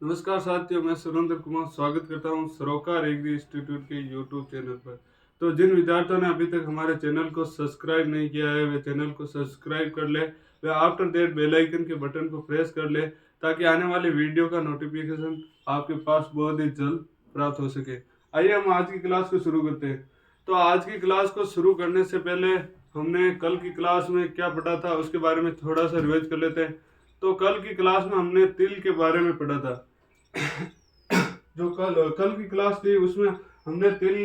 नमस्कार साथियों, मैं सुरेंद्र कुमार स्वागत करता हूं सरोकार एग्री इंस्टीट्यूट के यूट्यूब चैनल पर। तो जिन विद्यार्थियों ने अभी तक हमारे चैनल को सब्सक्राइब नहीं किया है वे चैनल को सब्सक्राइब कर ले, way after that bell icon के बटन को प्रेस कर ले ताकि आने वाली वीडियो का नोटिफिकेशन आपके पास बहुत ही जल्द प्राप्त हो सके। आइए हम आज की क्लास को शुरू करते हैं। तो आज की क्लास को शुरू करने से पहले हमने कल की क्लास में क्या पढ़ा था उसके बारे में थोड़ा सा रिवाइज कर लेते हैं। तो कल की क्लास में हमने तिल के बारे में पढ़ा था। जो कल कल की क्लास थी उसमें हमने तिल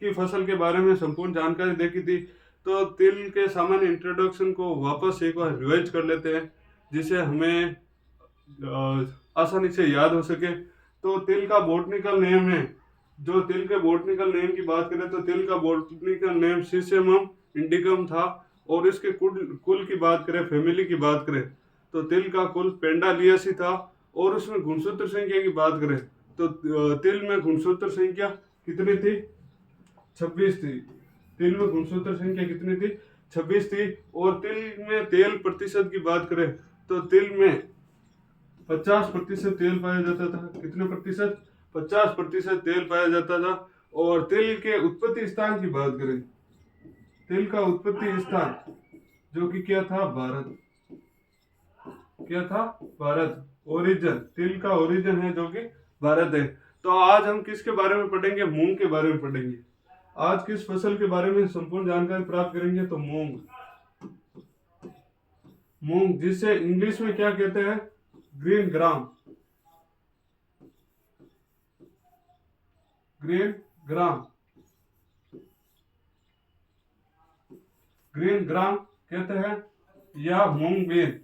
की फसल के बारे में संपूर्ण जानकारी देखी थी। तो तिल के सामान्य इंट्रोडक्शन को वापस एक बार रिवाइज कर लेते हैं जिसे हमें आसानी से याद हो सके। तो तिल का बॉटनिकल नेम है, जो तिल के बॉटनिकल नेम की बात करें तो तिल का बॉटनिकल नेम सीसेमम इंडिकम था। और इसके कुल कुल की बात करें, फैमिली की बात करें तो तिल का कुल पेंडालियासी था। और उसमें गुणसूत्र संख्या की बात करें तो तिल में गुणसूत्र संख्या कितनी थी? 26 थी। तिल में गुणसूत्र संख्या कितनी थी? 26 थी। और तिल में तेल प्रतिशत की बात करें तो तिल में 50% तेल पाया जाता था। कितने प्रतिशत? 50% तेल पाया जाता था। और तिल के उत्पत्ति स्थान की बात करें, तिल का उत्पत्ति स्थान जो कि क्या था? भारत। क्या था? भारत। ओरिजिन, तिल का ओरिजिन है जो कि भारत है। तो आज हम किसके बारे में पढ़ेंगे? मूंग के बारे में पढ़ेंगे। आज किस फसल के बारे में संपूर्ण जानकारी प्राप्त करेंगे? तो मूंग। मूंग जिसे इंग्लिश में क्या कहते हैं? Green gram. Green gram. Green gram कहते हैं या मूंग बेन।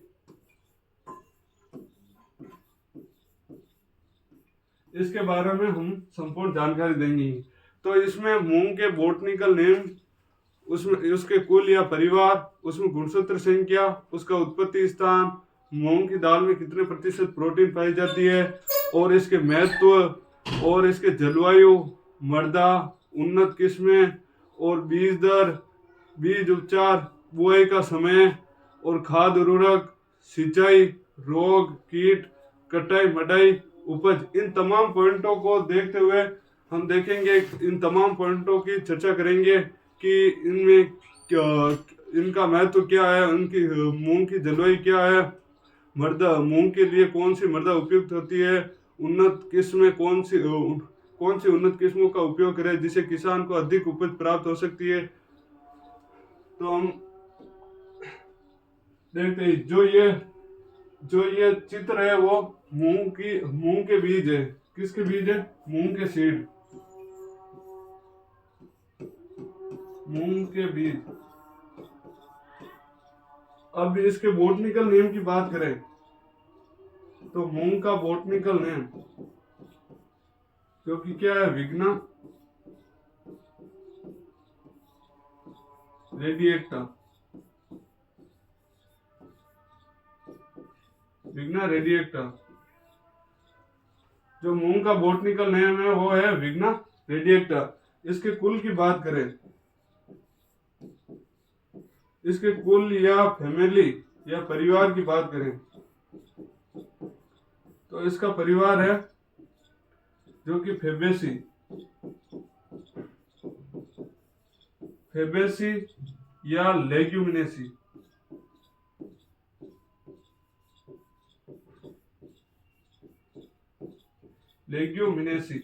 इसके बारे में हम संपूर्ण जानकारी देंगे। तो इसमें मूंग के बॉटनिकल नेम, उसमें उसके कुल या परिवार, उसमें गुणसूत्र संख्या, उसका उत्पत्ति स्थान, मूंग की दाल में कितने प्रतिशत प्रोटीन पाई जाती है, और इसके महत्व, और इसके जलवायु, मृदा, उन्नत किस्में, और बीज दर, बीज उपचार, बुआई का समय, और खाद उर्वरक, सिंचाई, रोग, कीट, कटाई मटाई, उपज, इन तमाम पॉइंटों को देखते हुए हम देखेंगे, इन तमाम पॉइंटों की चर्चा करेंगे कि इनमें क्या, इनका महत्व क्या है, उनकी मूंग की जलवायु क्या है, मृदा, मूंग के लिए कौन सी मृदा उपयुक्त होती है, उन्नत किस्में कौन सी उन्नत किस्मों का उपयोग करें जिससे किसान को अधिक उपज प्राप्त हो सकती है। तो हम देखते हैं जो ये चित्र है वो मूंग के बीज है। किसके बीज है? मूंग के सीड, मूंग के बीज। अब इसके बॉटनिकल नेम की बात करें तो मूंग का बॉटनिकल नेम जो कि क्या है? विग्ना रेडिएक्टा। विग्ना रेडिएक्टा। जो मूंग का बॉटनिकल नेम है वो है विग्ना रेडिएक्टा। इसके कुल की बात करें, इसके कुल या फैमिली या परिवार की बात करें तो इसका परिवार है जो कि फेबेसी, फेबेसी या लेग्यूमिनेसी। लेग्यूमिनेसी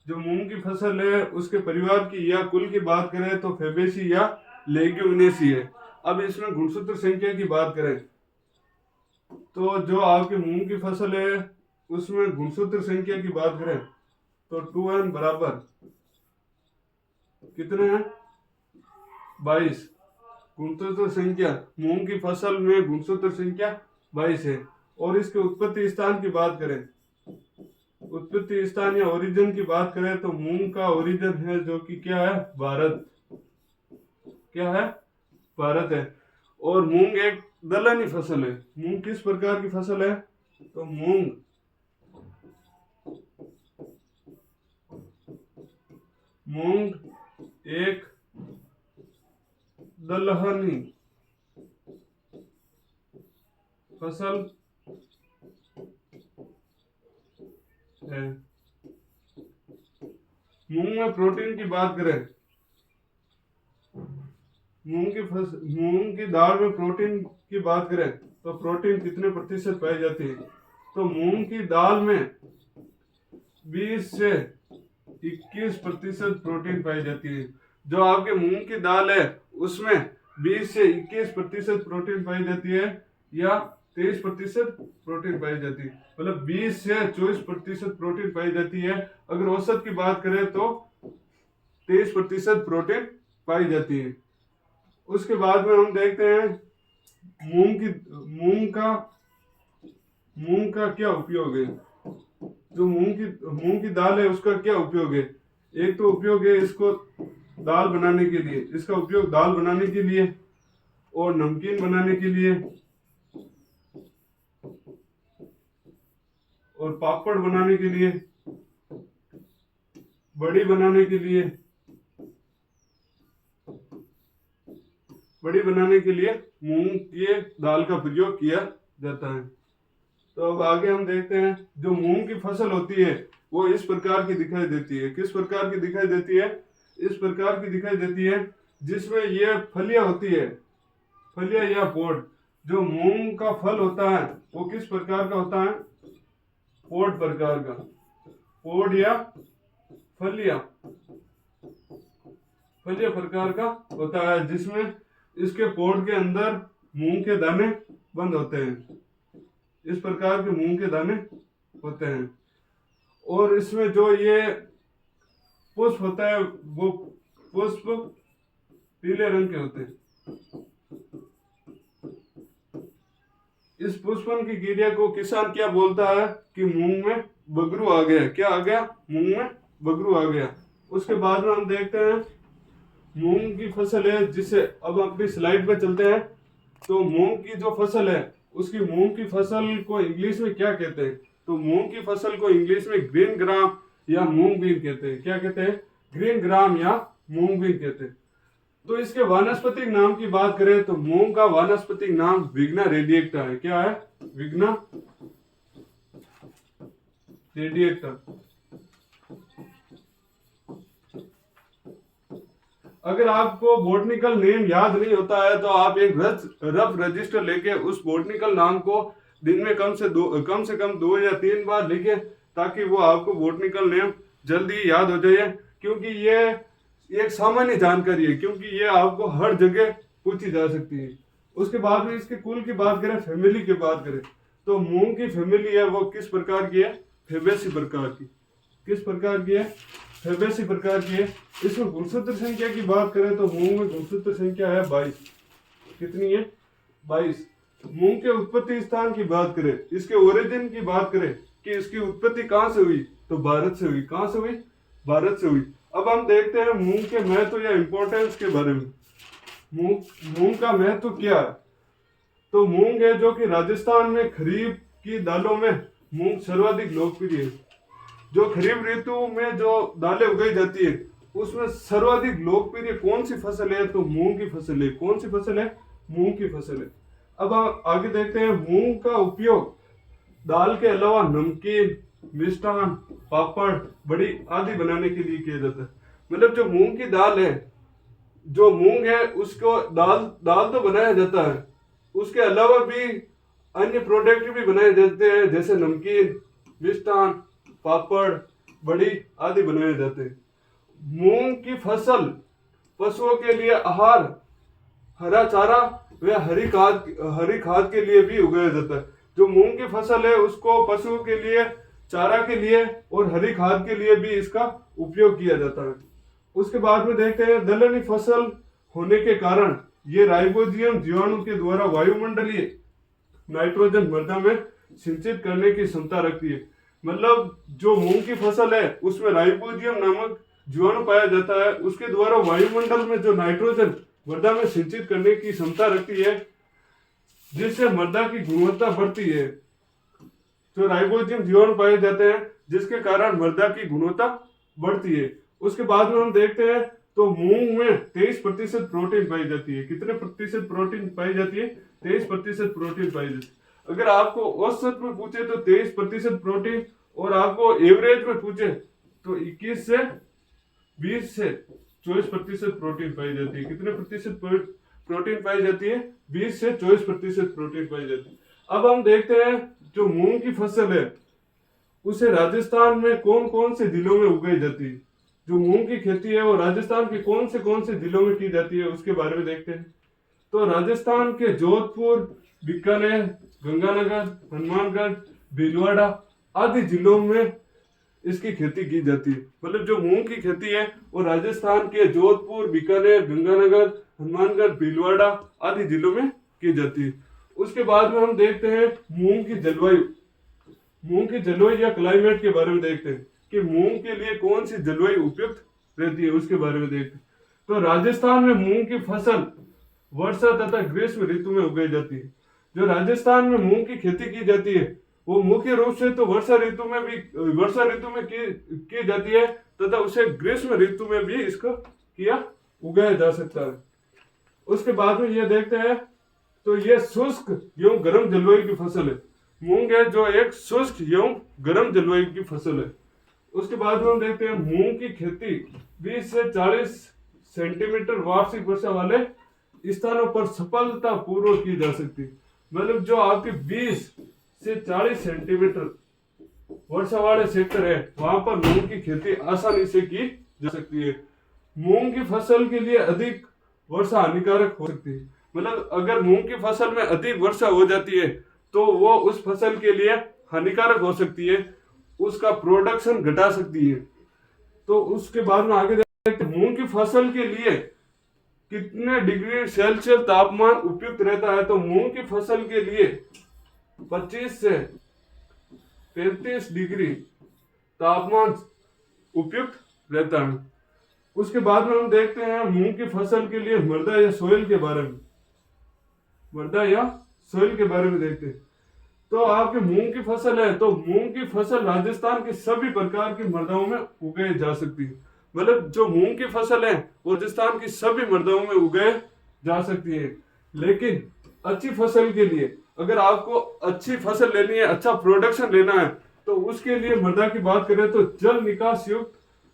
जो मूंग की फसल है उसके परिवार की या कुल की बात करें तो फेबेसी या लेग्यूमिनेसी है। अब इसमें गुणसूत्र संख्या की बात करें तो जो आपकी मूंग की फसल है उसमें गुणसूत्र संख्या की बात करें तो 2n बराबर कितने हैं? 22। गुणसूत्र संख्या, मूंग की फसल में गुणसूत्र संख्या 22 है। और इसके उत्पत्ति स्थान की बात करें, उत्पत्ति स्थान या ओरिजिन की बात करें तो मूंग का ओरिजिन है जो कि क्या है? भारत। क्या है? भारत है। और मूंग एक दलहनी फसल है। मूंग किस प्रकार की फसल है? तो मूंग एक दलहनी फसल है। मूंग में प्रोटीन की बात करें, मूंग की दाल में प्रोटीन की बात करें तो प्रोटीन कितने प्रतिशत पाई जाती है? तो मूंग की दाल में 20 से 21% प्रोटीन पाई जाती है। जो आपके मूंग की दाल है उसमें 20 से 21% प्रोटीन पाई जाती है या 23% प्रोटीन पाई जाती है, मतलब 20 से 24% प्रोटीन पाई जाती है। अगर औसत की बात करें तो 23% प्रोटीन पाई जाती है। उसके बाद में हम देखते हैं मूंग का क्या उपयोग है। जो मूंग की दाल है उसका क्या उपयोग है? एक तो उपयोग है इसको दाल बनाने के लिए, इसका उपयोग दाल बनाने के लिए और नमकीन बनाने के लिए और पापड़ बनाने के लिए, बड़ी बनाने के लिए मूंग की दाल का प्रयोग किया जाता है। तो अब आगे हम देखते हैं जो मूंग की फसल होती है वो इस प्रकार की दिखाई देती है। किस प्रकार की दिखाई देती है? इस प्रकार की दिखाई देती है जिसमें ये फलियां होती है, फलियां या पोड। जो मूंग का फल होता है वो किस प्रकार का होता है? पोड प्रकार का, पोड या फलियां प्रकार का होता है, जिसमें इसके पोड के अंदर मूंग के दाने बंद होते हैं। इस प्रकार के मूंग के दाने होते हैं और इसमें जो ये पुष्प होता है वो पुष्प पीले रंग के होते हैं। इस पुष्पन की क्रिया को किसान क्या बोलता है कि मूंग में बगरू आ गया। क्या आ गया? मूंग में बगरू आ गया। उसके बाद में हम देखते हैं मूंग की फसल है, जिसे अब अपनी स्लाइड पे चलते हैं। तो मूंग की जो फसल है उसकी मूंग की फसल को इंग्लिश में क्या कहते हैं? तो मूंग की फसल को इंग्लिश में ग्रीन ग्राम या मूंग बीन कहते हैं। क्या कहते हैं? ग्रीन ग्राम या मूंग बीन कहते हैं। तो इसके वानस्पतिक नाम की बात करें तो मूंग का वानस्पतिक नाम विग्ना रेडिएक्टा है। क्या है? विग्ना रेडिएक्टा। अगर आपको बॉटनिकल नेम याद नहीं होता है तो आप एक रफ रजिस्टर लेके उस बॉटनिकल नाम को दिन में कम से कम 2 या 3 बार लिखें, ताकि वो आपको बॉटनिकल नेम जल्दी याद हो जाए। क्योंकि ये एक सामान्य जानकारी है, क्योंकि ये आपको हर जगह पूछी जा सकती है। उसके बाद में इसके कुल की बात करें, फैमिली की बात करें, तो मूंग की फैमिली है वो किस प्रकार की है? फेबेसी प्रकार की। किस प्रकार की है? फेबेसी प्रकार की है। इसमें गुणसूत्र संख्या की बात करें तो मूंग में गुणसूत्र संख्या है 22। कितनी है? 22। मूंग के उत्पत्ति स्थान की बात करें, इसके ओरिजिन की बात करें कि इसकी उत्पत्ति कहां से हुई, तो भारत से हुई। कहां से हुई? भारत से हुई। अब हम देखते हैं मूंग के महत्व या इंपॉर्टेंस के बारे में। मूंग का महत्व क्या है? तो मूंग है जो कि राजस्थान में खरीफ की दालों में मूंग सर्वाधिक लोकप्रिय है। जो खरीफ ऋतु में जो दालें उगाई जाती है उसमें सर्वाधिक लोकप्रिय कौन सी फसल है? तो मूंग की फसल है। कौन सी फसल है? मूंग की फसल है। अब हम आगे देखते हैं मूंग का उपयोग दाल के अलावा नमकीन, मिष्ठान, पापड़, बड़ी आदि बनाने के लिए किया जाता है। मतलब जो मूंग की दाल है, जो मूंग है उसको दाल तो बनाया जाता है, उसके अलावा भी अन्य प्रोडक्ट भी बनाए जाते हैं, जैसे नमकीन, मिष्ठान, पापड़, बड़ी आदि बनाए जाते हैं। मूंग की फसल पशुओं के लिए आहार, हरा चारा व हरी खाद के लिए भी उगाया जाता है। जो मूंग की फसल है उसको पशुओं के लिए, चारा के लिए और हरी खाद के लिए भी इसका उपयोग किया जाता है। उसके बाद में देखते हैं दलहनी फसल होने के कारण ये राइबोजियम जीवाणु के द्वारा वायुमंडलीय नाइट्रोजन मृदा में सिंचित करने की क्षमता रखती है। मतलब जो मूंग की फसल है उसमें राइबोजियम नामक जीवाणु पाया जाता है, उसके द्वारा वायुमंडल में जो नाइट्रोजन मृदा में सिंचित करने की क्षमता रखती है, जिससे मृदा की गुणवत्ता बढ़ती है। जो राइबोजियम जीवाणु पाए जाते हैं जिसके कारण मृदा की गुणवत्ता बढ़ती है। उसके बाद में हम देखते हैं तो मूंग में 23% प्रोटीन पाई जाती है। कितने प्रतिशत प्रोटीन पाई जाती है? 23% प्रोटीन पाई जाती है। अगर आपको औसत में पूछे तो 23% प्रोटीन और आपको एवरेज में पूछे तो 21 से 20 से 24% प्रोटीन पाई जाती है। कितने प्रतिशत प्रोटीन पाई जाती है? 20 से 24% प्रोटीन पाई जाती है। अब हम देखते हैं जो मूंग की फसल है उसे राजस्थान में कौन कौन से जिलों में उगाई जाती है। जो मूंग की खेती है वो राजस्थान के कौन से जिलों में की जाती है उसके बारे में देखते हैं। तो राजस्थान के जोधपुर, बीकानेर, गंगानगर, हनुमानगढ़, भीलवाड़ा आदि जिलों में इसकी खेती की जाती है। मतलब जो मूंग की खेती है वो राजस्थान के जोधपुर, बीकानेर, गंगानगर, हनुमानगढ़, भीलवाड़ा आदि जिलों में की जाती है। उसके बाद में हम देखते हैं मूंग की जलवायु या क्लाइमेट के बारे में देखते हैं कि मूंग के लिए कौन सी जलवायु उपयुक्त रहती है उसके बारे में देखते हैं। तो राजस्थान में मूंग की फसल वर्षा तथा ग्रीष्म ऋतु में उगाई जाती है। जो राजस्थान में मूंग की खेती की जाती है वो मुख्य रूप से तो वर्षा ऋतु में की जाती है तथा उसे ग्रीष्म ऋतु में भी इसको उगाया जा सकता है। उसके बाद में ये देखते हैं तो ये शुष्क एवं गर्म जलवायु की फसल है। मूंग है जो एक शुष्क एवं गर्म जलवायु की फसल है। उसके बाद में हम देखते हैं मूंग की खेती 20 से 40 सेंटीमीटर वार्षिक वर्षा वाले स्थानों पर सफलता पूर्वक की जा सकती है। मतलब जो आपके 20 से 40 सेंटीमीटर वर्षा वाले क्षेत्र है वहां पर मूंग की खेती आसानी से की जा सकती है। मूंग की फसल के लिए अधिक वर्षा हानिकारक हो सकती है। मतलब अगर मूंग की फसल में अधिक वर्षा हो जाती है तो वो उस फसल के लिए हानिकारक हो सकती है, उसका प्रोडक्शन घटा सकती है। तो उसके बाद में आगे देखते हैं मूंग की फसल के लिए कितने डिग्री सेल्सियस तापमान उपयुक्त रहता है। तो मूंग की फसल के लिए 25 से 35 डिग्री तापमान उपयुक्त रहता है। उसके बाद में हम देखते हैं मूंग की फसल के लिए मृदा या सोइल के बारे में देखते हैं। तो आपके मूंग की फसल है तो मूंग की फसल राजस्थान के सभी प्रकार की मृदाओं में उगाई जा सकती है। मतलब जो मूंग की फसल है वो राजस्थान की सभी मृदाओं में उगाई जा सकती है। लेकिन अच्छी फसल के लिए अगर आपको अच्छी फसल लेनी है, अच्छा प्रोडक्शन लेना है तो उसके लिए मृदा की बात करें तो जल निकास युक्त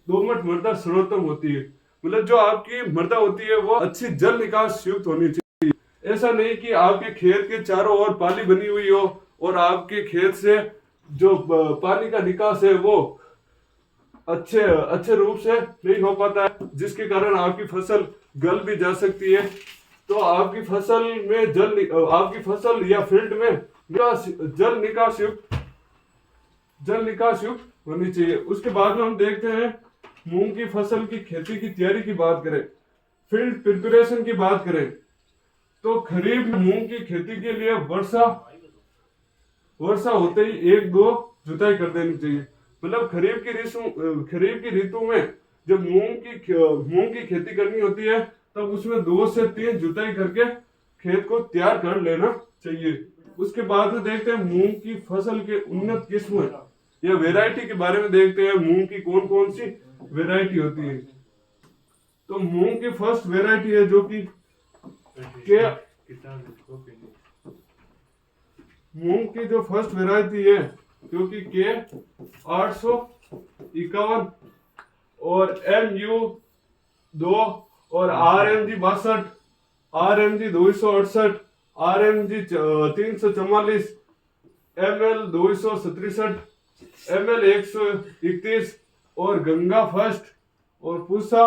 दोमट मृदा सर्वोत्तम होती है। मतलब जो आपकी मृदा होती है वो अच्छी जल निकास युक्त होनी चाहिए। ऐसा नहीं कि आपके खेत के चारों ओर पाली बनी हुई हो और आपके खेत से जो पानी का निकास है वो अच्छे रूप से नहीं हो पाता है, जिसके कारण आपकी फसल गल भी जा सकती है। तो आपकी फसल या फील्ड में जल निकास युक्त होनी चाहिए। उसके बाद में हम देखते हैं मूंग की फसल की खेती की तैयारी की बात करें, फील्ड प्रिपरेशन की बात करें तो खरीफ मूंग की खेती के लिए वर्षा होते ही 1-2 जुताई कर देनी चाहिए। मतलब खरीफ की ऋतु में जब मूंग की खेती करनी होती है तब उसमें 2 से 3 जुताई करके खेत को तैयार कर लेना चाहिए। उसके बाद में देखते हैं मूंग की फसल के उन्नत किस्म या वेराइटी के बारे में देखते हैं मूंग की कौन कौन सी वेराइटी होती है। तो मूंग की फर्स्ट वेराइटी है जो कि मूंग की जो फर्स्ट वेराइटी है जो कि के 851 और MU2 और RMG 62, RMG 268, RMG 344, ML 267, ML 131 और गंगा फर्स्ट और पूसा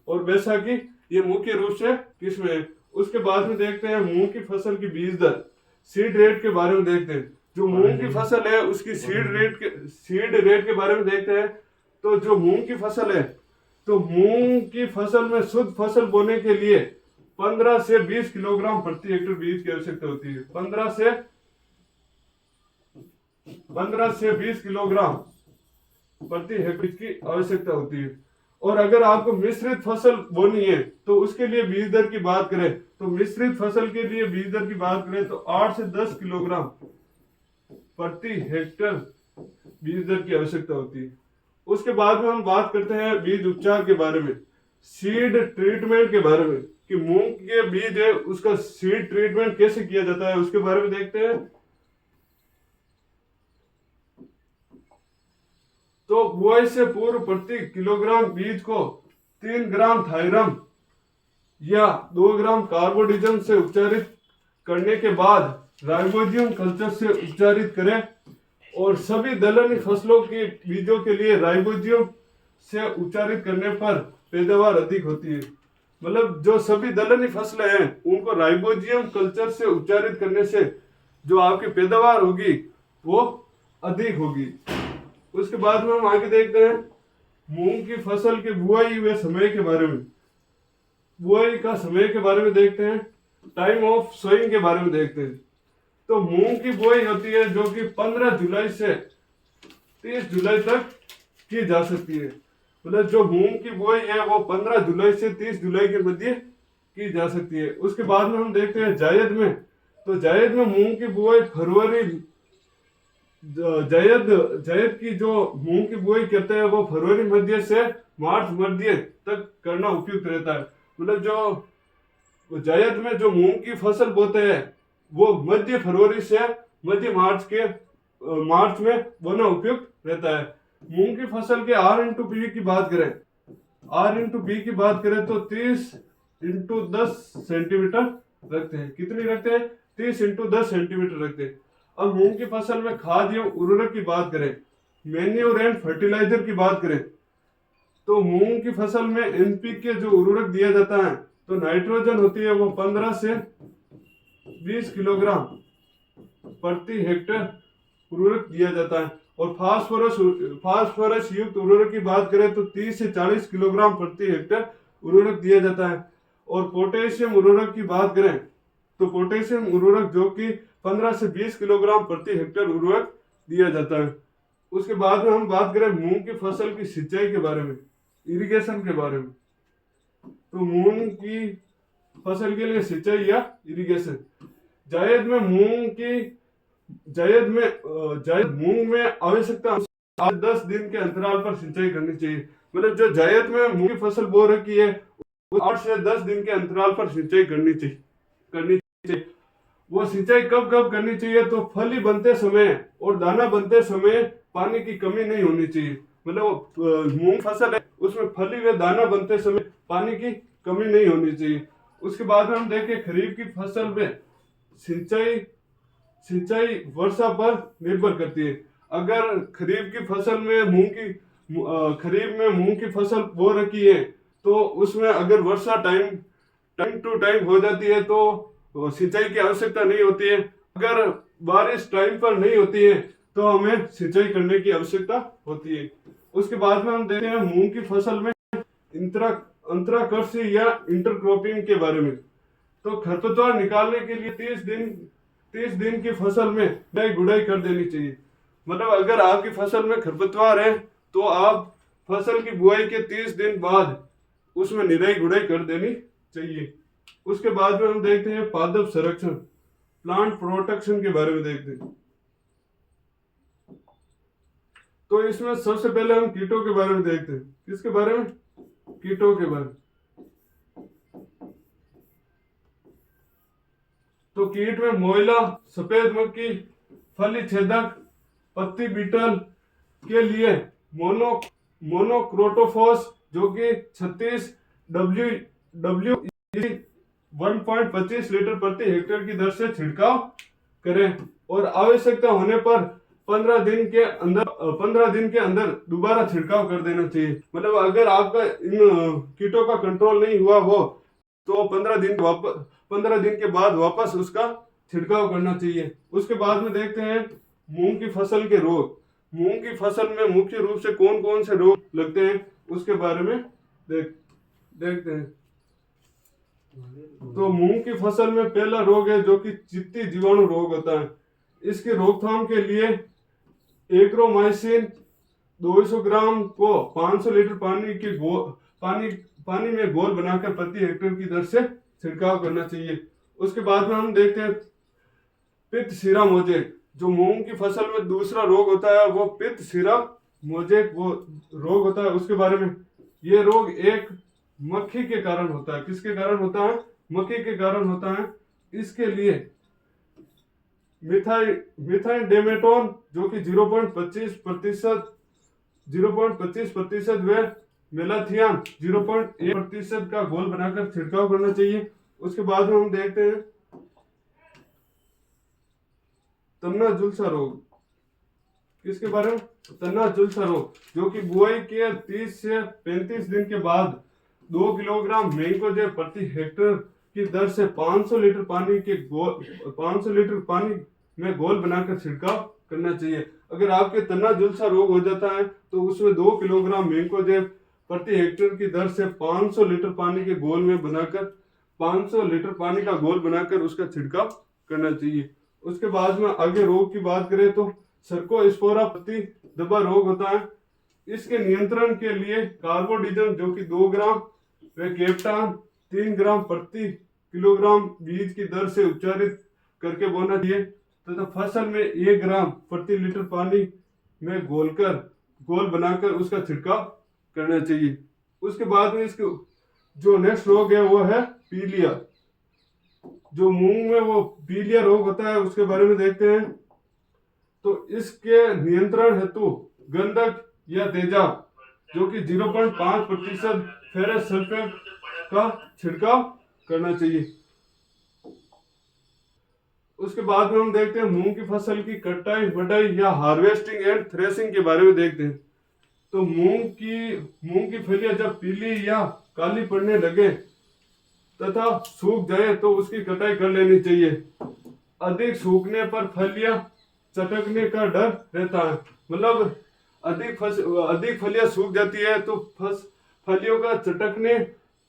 और बैसाखी ये मुख्य रूप से किस्में है। उसके बाद में देखते हैं मूंग की फसल की बीज दर, सीड रेट के बारे में देखते हैं। जो मूंग की फसल है उसकी सीड रेट के बारे में देखते हैं। तो जो मूंग की फसल है तो मूंग की फसल में शुद्ध फसल बोने के लिए 15 से 20 किलोग्राम प्रति हेक्टेयर बीज की आवश्यकता होती है। 15 से 20 किलोग्राम प्रति हेक्टेयर की आवश्यकता होती है। और अगर आपको मिश्रित फसल बोनी है तो उसके लिए बीज दर की बात करें तो मिश्रित फसल के लिए बीज दर की बात करें तो 8 से 10 किलोग्राम प्रति हेक्टेयर बीज दर की आवश्यकता होती है। उसके बाद में हम बात करते हैं बीज उपचार के बारे में, सीड ट्रीटमेंट के बारे में कि मूंग के बीज है उसका सीड ट्रीटमेंट कैसे किया जाता है उसके बारे में देखते हैं। तो बुआई से पूर्व प्रति किलोग्राम बीज को 3 ग्राम थायरम या 2 ग्राम कार्बोडिजम से उपचारित करने के बाद राइबोजियम कल्चर से उपचारित करें। और सभी दलहनी फसलों के बीजों के लिए राइबोजियम से उपचारित करने पर पैदावार अधिक होती है। मतलब जो सभी दलहनी फसलें हैं उनको राइबोजियम कल्चर से उपचारित करने से जो आपकी पैदावार होगी वो अधिक होगी। उसके बाद में हम आगे देखते हैं मूंग की फसल की बुआई व समय के बारे में। बुआई का समय के बारे में देखते हैं, टाइम ऑफ सोइंग के बारे में देखते हैं। तो मूंग की बुआई होती है जो कि 15 जुलाई से 30 जुलाई तक की जा सकती है। मतलब जो मूंग की बुआई है वो 15 जुलाई से 30 जुलाई के मध्य की जा सकती है। उसके बाद में हम देखते हैं जायद में। तो जायद में मूंग की बुआई फरवरी, जायद की जो मूंग की बुआई करते हैं वो फरवरी मध्य से मार्च मध्य तक करना उपयुक्त रहता है। मतलब जो जायद में जो मूंग की फसल बोते हैं वो मध्य फरवरी से मध्य मार्च में बोना उपयुक्त रहता है। मूंग की फसल के R/P की बात करें, R/P की बात करें तो 30x10 सेंटीमीटर रखते हैं। कितनी रखते हैं? 30x10 सेंटीमीटर रखते हैं। अब मूंग की फसल में खाद एवं उर्वरक की बात करें, मैन्योर एंड फर्टिलाइजर की बात करें, तो मूंग की फसल में NPK जो उर्वरक दिया जाता है तो नाइट्रोजन होती है वो 15 से 20 किलोग्राम प्रति हेक्टेयर उर्वरक दिया जाता है। और फास्फोरस युक्त उर्वरक की बात करें तो 30 से 40 किलोग्राम प्रति हेक्टेयर उर्वरक दिया जाता है। और पोटेशियम उर्वरक की बात करें तो पोटेशियम उर्वरक जो कि 15 से 20 किलोग्राम प्रति हेक्टेयर उर्वरक दिया जाता है। उसके बाद में हम बात करें मूंग की फसल की सिंचाई के बारे में, इरिगेशन के बारे में। तो मूंग की फसल के लिए सिंचाई या इरिगेशन, जायद मूंग में आवश्यकता 10 दिन के अंतराल पर सिंचाई करनी चाहिए। मतलब जो जायद में मूंग की फसल बो रखी है 8 से 10 दिन के अंतराल पर सिंचाई करनी चाहिए। वो सिंचाई कब कब करनी चाहिए? तो फली बनते समय और दाना बनते समय पानी की कमी नहीं होनी चाहिए। मतलब मूंग फसल है उसमें फली व दाना बनते समय पानी की कमी नहीं होनी चाहिए। उसके बाद में हम देखें खरीफ की फसल में सिंचाई वर्षा पर निर्भर करती है। अगर खरीफ में मूंग की फसल बो रखी है तो उसमें अगर वर्षा टाइम टू टाइम हो जाती है तो सिंचाई की आवश्यकता नहीं होती है। अगर बारिश टाइम पर नहीं होती है तो हमें सिंचाई करने की आवश्यकता होती है। उसके बाद में हम देखते हैं मूंग की फसल में अंतराकृषि या इंटरक्रॉपिंग के बारे में। तो खरपतवार निकालने के लिए 30 दिन की फसल में गुड़ाई कर देनी चाहिए। मतलब अगर आपकी फसल में खरपतवार है तो आप फसल की बुआई के 30 दिन बाद उसमें निराई गुड़ाई कर देनी चाहिए। उसके बाद में हम देखते हैं पादप संरक्षण, प्लांट प्रोटेक्शन के बारे में देखते हैं। तो इसमें सबसे पहले हम कीटों के बारे में देखते हैं। किसके बारे में? कीटों के बारे में। तो कीट में मोइला, सफेद मक्खी, फली छेदक, पत्ती बीटल के लिए मोनोक्रोटोफॉस जो कि 36 WE 1.25 लीटर प्रति हेक्टेयर की दर से छिड़काव करें। और आवश्यकता होने पर 15 दिन के अंदर दोबारा छिड़काव कर देना चाहिए। मतलब अगर आपका इन कीटों का कंट्रोल नहीं हुआ हो तो 15 दिन के बाद वापस उसका छिड़काव करना चाहिए। उसके बाद में देखते हैं मूंग की फसल के रोग। मूंग की फसल में मुख्य रूप से कौन कौन से रोग लगते हैं उसके बारे में देखते हैं। तो मूंग की फसल में पहला रोग है जो कि चित्ती जीवाणु रोग होता है। इसकी रोकथाम के लिए एग्रोमाइसिन 200 ग्राम को 500 लीटर पानी में घोल बनाकर प्रति हेक्टेयर की दर से छिड़काव करना चाहिए। उसके बाद में हम देखते हैं पित्त सीरा मोजेक। जो मूंग की फसल में दूसरा रोग होता है वो पित्त सीरा मोजेक वो रोग होता है। उसके बारे में, ये रोग एक मक्खी के कारण होता है। किसके कारण होता है? मक्खी के कारण होता है। इसके लिए मिथाइडेमेटोन जो कि 0.25% 0.25% व मेलाथियान 0.1% का घोल बनाकर छिड़काव करना चाहिए। उसके बाद में हम देखते हैं तना झुलसा रोग। किसके बारे में? तना झुलसा रोग, जो कि बुआई के 30 से 35 दिन के बाद 2 किलोग्राम मैंकोजेब प्रति हेक्टेयर की दर से 500 लीटर पानी में घोल बनाकर छिड़काव करना चाहिए। अगर आपके तना झुलसा रोग हो जाता है तो उसमें 2 किलोग्राम मैंकोजेब प्रति हेक्टेयर की दर से 500 लीटर पानी के घोल में बनाकर 500 लीटर पानी का घोल बनाकर उसका छिड़काव करना चाहिए। उसके बाद में आगे रोग की बात करें तो सर्कोस्पोरा पत्ती धब्बा रोग होता है। इसके नियंत्रण के लिए कार्बोडिजम जो कि 2 ग्राम व कैप्टान 3 ग्राम प्रति किलोग्राम बीज की दर से उपचारित करके बोना चाहिए तथा फसल में 1 ग्राम प्रति लीटर पानी में घोल बनाकर उसका छिड़काव करना चाहिए। उसके बाद में इसके जो नेक्स्ट रोग है वो है पीलिया। जो मूंग में वो पीलिया रोग होता है उसके बारे में देखते हैं। तो इसके नियंत्रण हेतु गंधक या तेजाब जो कि 0.5% फेरस सल्फेट का छिड़काव करना चाहिए। उसके बाद में हम देखते हैं मूंग की फसल की कटाई वटाई या हार्वेस्टिंग एंड थ्रेसिंग के बारे में देखते हैं। तो मूंग की फलियां जब पीली या काली पड़ने लगे तथा सूख जाए तो उसकी कटाई कर लेनी चाहिए। अधिक सूखने पर फलियां चटकने का डर रहता है, मतलब अधिक फलियां सूख जाती है तो फलियों का चटकने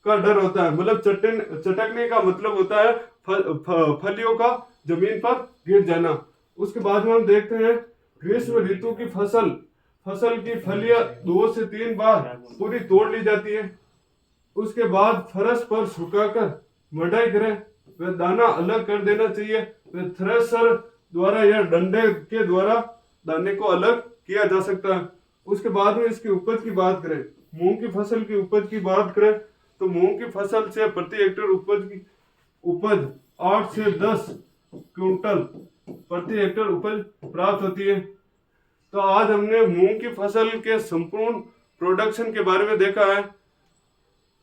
का डर होता है। मतलब चटकने का मतलब होता है फलियों का जमीन पर गिर जाना। उसके बाद में हम देखते हैं ग्रीष्म ऋतु की फसल की फलियां 2 से 3 बार पूरी तोड़ ली जाती है। उसके बाद फरस पर सुखाकर मढ़ाई करें व दाना अलग कर देना चाहिए। व थ्रेशर द्वारा या डंडे के द्वारा दाने को अलग किया जा सकता है। उसके बाद में इसकी उपज की बात करें, मूंग की फसल की उपज की बात करें तो मूंग की फसल से प्रति हेक्टेयर उपज 8 से 10 क्विंटल प्रति हेक्टेयर उपज प्राप्त होती है। तो आज हमने मूंग की फसल के संपूर्ण प्रोडक्शन के बारे में देखा है।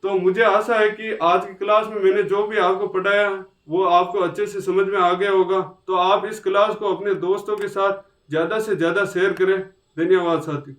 तो मुझे आशा है कि आज की क्लास में मैंने जो भी आपको पढ़ाया वो आपको अच्छे से समझ में आ गया होगा। तो आप इस क्लास को अपने दोस्तों के साथ ज़्यादा से ज़्यादा शेयर करें। धन्यवाद साथी।